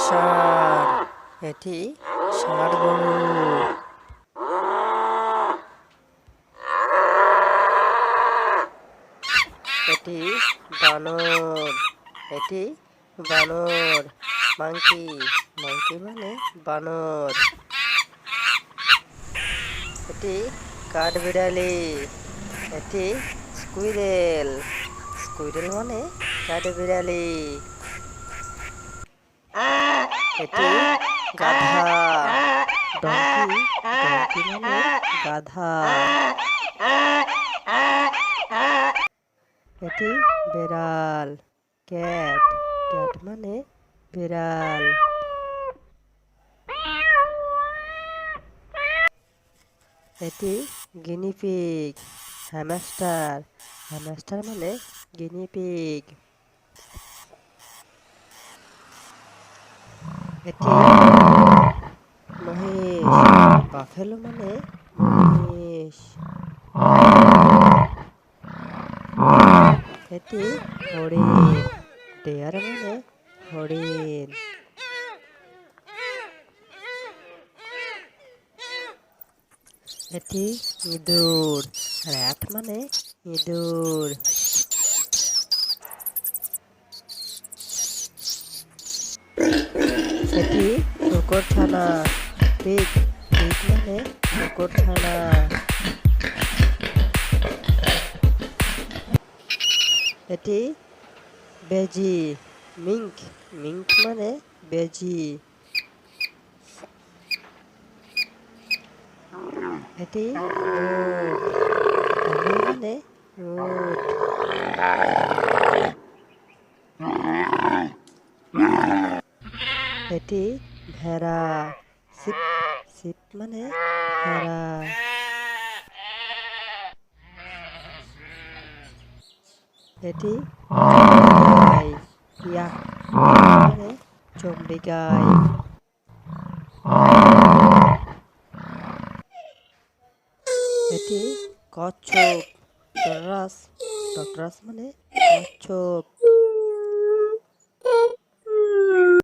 ষাঁড়, এটি ষাঁড় গরু। এটি বানর, এটি বানর। মাংকি, মাংকি মানে বানর। এটি কাঠবিড়ালি, এটি স্কুইরেল, স্কুইরেল মানে কাঠবিড়ালি। এটি গাধা, ডঙ্কি, ডঙ্কি মানে গাধা। এটি বেড়াল, ক্যাট, ক্যাট মানে বিড়াল। এটি গিনিপিগ, হ্যামস্টার, হ্যামস্টার মানে গিনিপিগ। এটি মহিষ, বাফেলো মানে মহিষ। এটি হরিণ, ডেয়ার মানে হরিণ। এটি ইঁদুর, র্যাট মানে ইঁদুর। এটি কুকুরছানা, পিগ, পিগ মানে কুকুরছানা। এটি বেজি, মিঙ্ক, মিঙ্ক মানে বেজি। এটি উট, এনিল মানে উট। এটি ভেড়া, শিপ, শিপ মানে ভেড়া। এটি চমড়ি গাই, ইয়াক মানে চমড়ি গাই। এটি কচ্ছপ, টটরাস, টটরাস মানে কচ্ছপ।